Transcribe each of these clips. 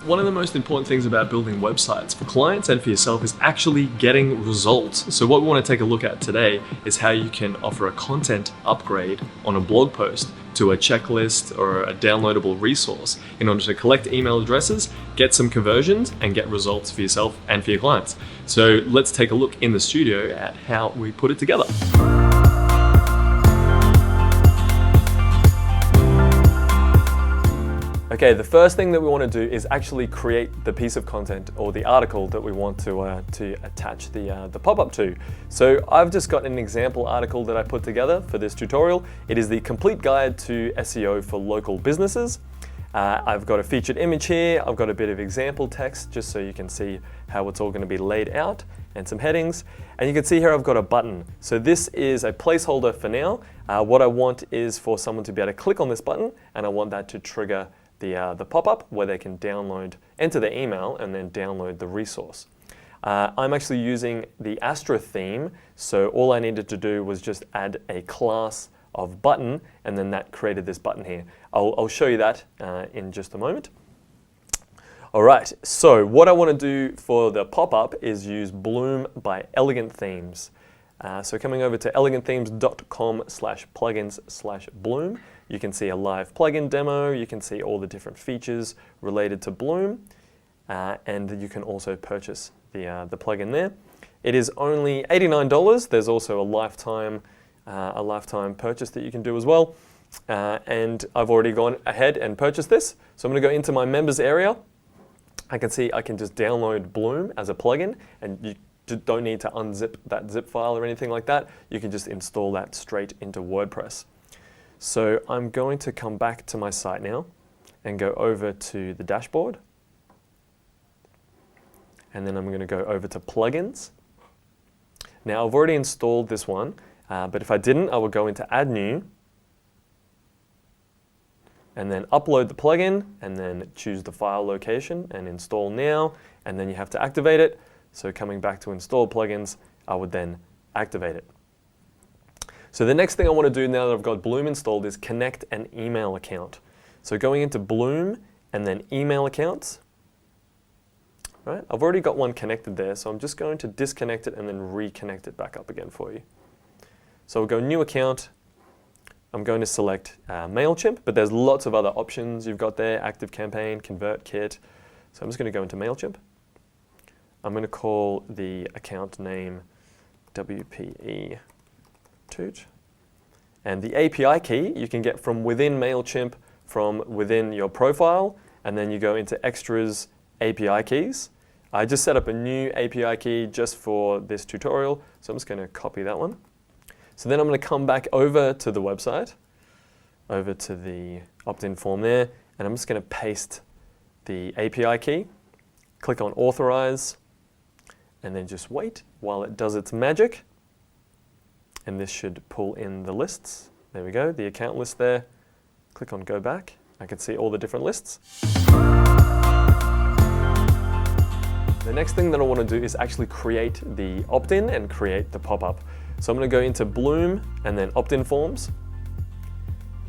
One of the most important things about building websites for clients and for yourself is actually getting results. So what we want to take a look at today is how you can offer a content upgrade on a blog post to a checklist or a downloadable resource in order to collect email addresses, get some conversions, and get results for yourself and for your clients. So let's take a look in the studio at how we put it together. Okay, the first thing that we want to do is actually create the piece of content or the article that we want to attach the pop-up to. So I've just got an example article that I put together for this tutorial. It is the complete guide to SEO for local businesses. I've got a featured image here. I've got a bit of example text just so you can see how it's all going to be laid out, and some headings. And you can see here I've got a button. So this is a placeholder for now. What I want is for someone to be able to click on this button, and I want that to trigger the pop-up where they can enter their email and then download the resource. I'm actually using the Astra theme, so all I needed to do was just add a class of button, and then that created this button here. I'll show you that in just a moment. All right, so what I want to do for the pop-up is use Bloom by Elegant Themes. So coming over to elegantthemes.com/plugins/Bloom, you can see a live plugin demo, you can see all the different features related to Bloom, and you can also purchase the plugin there. It is only $89. There's also a lifetime purchase that you can do as well. And I've already gone ahead and purchased this. So I'm going to go into my members area. I can see I can just download Bloom as a plugin, and you don't need to unzip that zip file or anything like that. You can just install that straight into WordPress. So I'm going to come back to my site now and go over to the dashboard. And then I'm going to go over to plugins. Now I've already installed this one, but if I didn't, I would go into add new and then upload the plugin and then choose the file location and install now, and then you have to activate it. So coming back to install plugins, I would then activate it. So the next thing I want to do now that I've got Bloom installed is connect an email account. So going into Bloom and then email accounts. Right? I've already got one connected there, so I'm just going to disconnect it and then reconnect it back up again for you. So we'll go new account. I'm going to select MailChimp, but there's lots of other options you've got there: ActiveCampaign, ConvertKit. So I'm just going to go into MailChimp. I'm going to call the account name WPE Toot. And the API key you can get from within MailChimp, from within your profile, and then you go into Extras API keys. I just set up a new API key just for this tutorial, so I'm just going to copy that one. So then I'm going to come back over to the website, over to the opt-in form there, and I'm just going to paste the API key, click on Authorize, and then just wait while it does its magic. And this should pull in the lists. There we go, the account list there. Click on Go Back. I can see all the different lists. The next thing that I want to do is actually create the opt-in and create the pop-up. So I'm going to go into Bloom and then opt-in forms.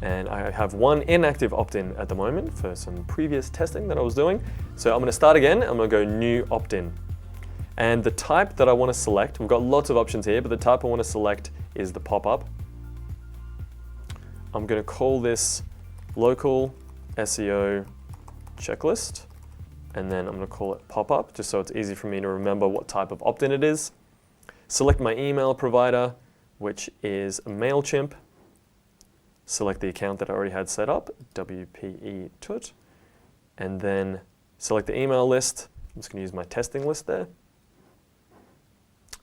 And I have one inactive opt-in at the moment for some previous testing that I was doing. So I'm going to start again. I'm going to go new opt-in. And the type that I want to select, we've got lots of options here, but the type I want to select is the pop-up. I'm going to call this local SEO checklist, and then I'm going to call it pop-up, just so it's easy for me to remember what type of opt-in it is. Select my email provider, which is MailChimp. Select the account that I already had set up, WPE Toot, and then select the email list. I'm just going to use my testing list there.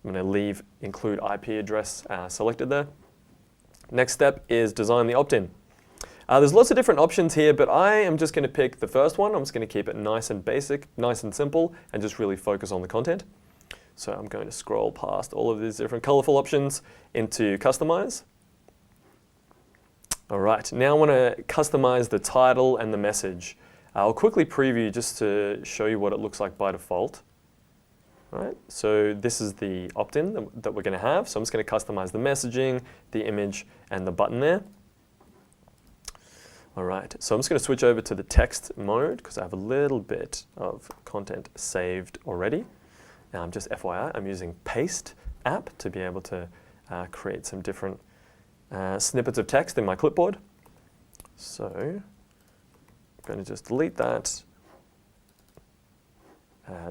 I'm going to include IP address selected there. Next step is design the opt-in. There's lots of different options here, but I am just going to pick the first one. I'm just going to keep it nice and basic, nice and simple, and just really focus on the content. So I'm going to scroll past all of these different colorful options into Customize. All right, now I want to customize the title and the message. I'll quickly preview just to show you what it looks like by default. All right, so this is the opt-in that we're going to have. So I'm just going to customize the messaging, the image, and the button there. All right, so I'm just going to switch over to the text mode because I have a little bit of content saved already. Just FYI, I'm using Paste app to be able to create some different snippets of text in my clipboard. So I'm going to just delete that.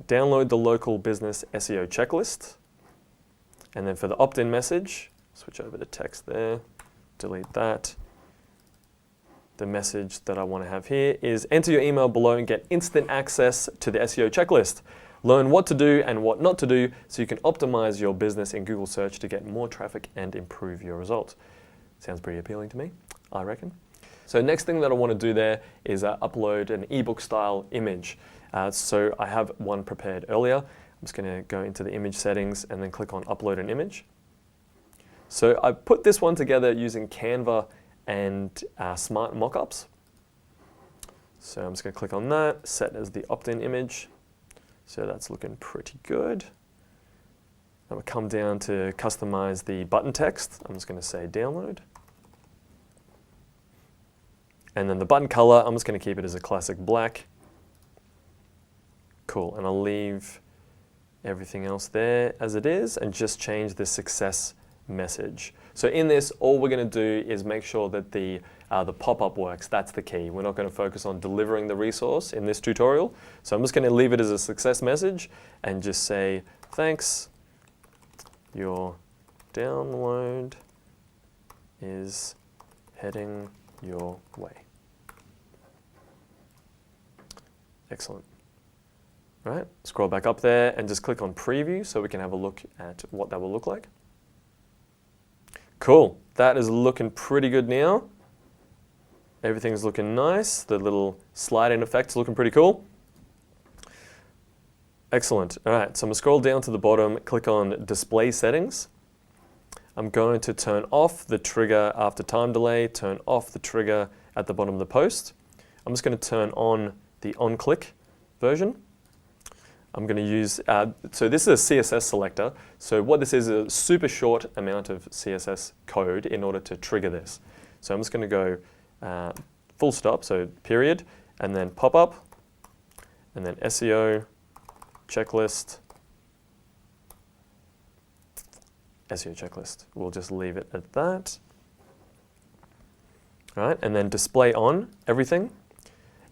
Download the local business SEO checklist. And then for the opt-in message, switch over to text there, delete that. The message that I want to have here is enter your email below and get instant access to the SEO checklist. Learn what to do and what not to do so you can optimize your business in Google search to get more traffic and improve your results. Sounds pretty appealing to me, I reckon. So next thing that I want to do there is upload an ebook style image. So I have one prepared earlier. I'm just going to go into the image settings and then click on upload an image. So I put this one together using Canva and smart mockups. So I'm just going to click on that, set as the opt-in image. So that's looking pretty good. I'm going to come down to customize the button text. I'm just going to say download. And then the button color, I'm just going to keep it as a classic black. Cool, and I'll leave everything else there as it is and just change the success message. So in this, all we're going to do is make sure that the pop-up works. That's the key. We're not going to focus on delivering the resource in this tutorial. So I'm just going to leave it as a success message and just say, thanks, your download is heading your way. Excellent. All right, scroll back up there and just click on preview so we can have a look at what that will look like. Cool, that is looking pretty good now. Everything's looking nice. The little slide-in effect's looking pretty cool. Excellent. All right, so I'm going to scroll down to the bottom, click on display settings. I'm going to turn off the trigger after time delay, turn off the trigger at the bottom of the post. I'm just going to turn on the on-click version. I'm going to use, so this is a CSS selector. So what this is a super short amount of CSS code in order to trigger this. So I'm just going to go full stop, so period, and then pop up, and then SEO, checklist, SEO checklist. We'll just leave it at that. All right, and then display on everything.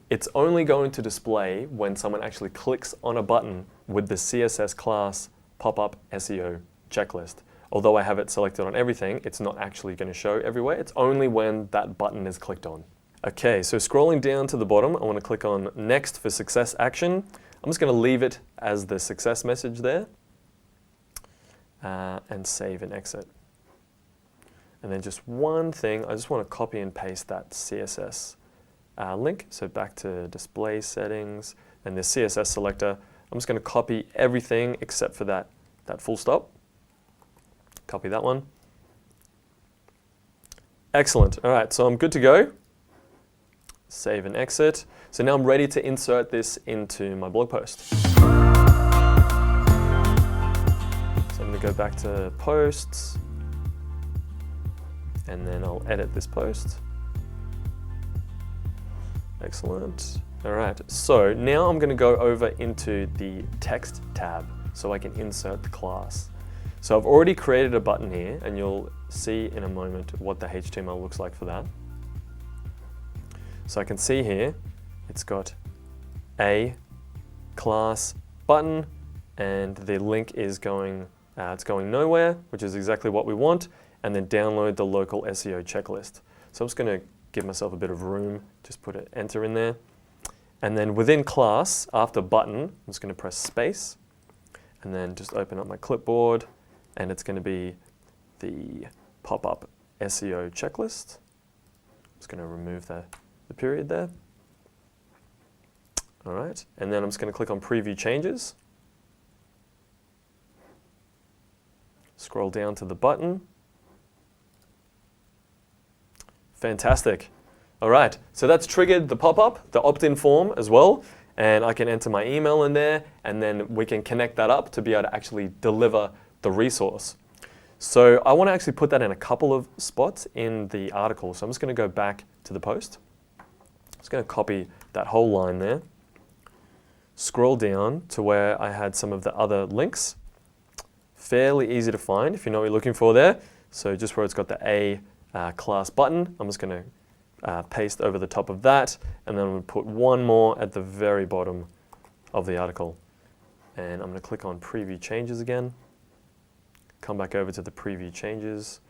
It's only going to display when someone actually clicks on a button with the CSS class pop-up SEO checklist. Although I have it selected on everything, it's not actually going to show everywhere. It's only when that button is clicked on. Okay, so scrolling down to the bottom, I want to click on Next for success action. I'm just going to leave it as the success message there and save and exit. And then just one thing, I just want to copy and paste that CSS link. So back to display settings and the CSS selector. I'm just going to copy everything except for that full stop. Copy that one. Excellent. All right, so I'm good to go. Save and exit. So now I'm ready to insert this into my blog post. So I'm going to go back to posts and then I'll edit this post. Excellent. All right, so now I'm going to go over into the text tab so I can insert the class. So I've already created a button here and you'll see in a moment what the HTML looks like for that. So I can see here, it's got a class button and the link is going, it's going nowhere, which is exactly what we want, and then download the local SEO checklist. So I'm just going to give myself a bit of room, just put an enter in there. And then within class, after button, I'm just going to press space and then just open up my clipboard and it's going to be the pop-up SEO checklist. I'm just going to remove the period there. All right, and then I'm just going to click on preview changes. Scroll down to the button. Fantastic. All right, so that's triggered the pop-up, the opt-in form as well, and I can enter my email in there, and then we can connect that up to be able to actually deliver the resource. So I want to actually put that in a couple of spots in the article, so I'm just going to go back to the post. just going to copy that whole line there. Scroll down to where I had some of the other links. Fairly easy to find if you know what you're looking for there. So just where it's got the A class button, I'm just going to paste over the top of that, and then I'm going to put one more at the very bottom of the article. And I'm going to click on Preview Changes again. Come back over to the Preview Changes,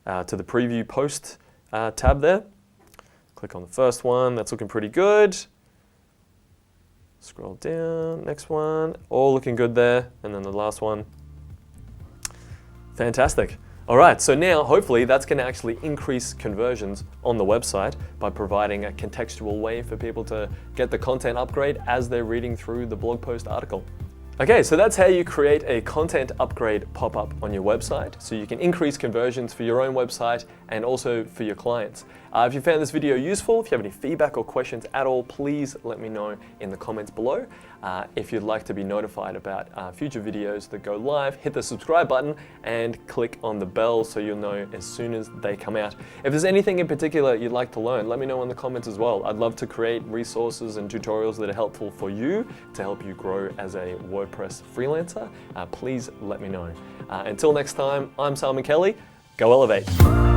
to the Preview Post tab there. Click on the first one, that's looking pretty good. Scroll down, next one, all looking good there, and then the last one. Fantastic. All right, so now hopefully that's going to actually increase conversions on the website by providing a contextual way for people to get the content upgrade as they're reading through the blog post article. Okay, so that's how you create a content upgrade pop-up on your website so you can increase conversions for your own website and also for your clients. If you found this video useful, if you have any feedback or questions at all, please let me know in the comments below. If you'd like to be notified about future videos that go live, hit the subscribe button and click on the bell so you'll know as soon as they come out. If there's anything in particular you'd like to learn, let me know in the comments as well. I'd love to create resources and tutorials that are helpful for you to help you grow as a WordPress freelancer. Please let me know. Until next time, I'm Simon Kelly. Go elevate.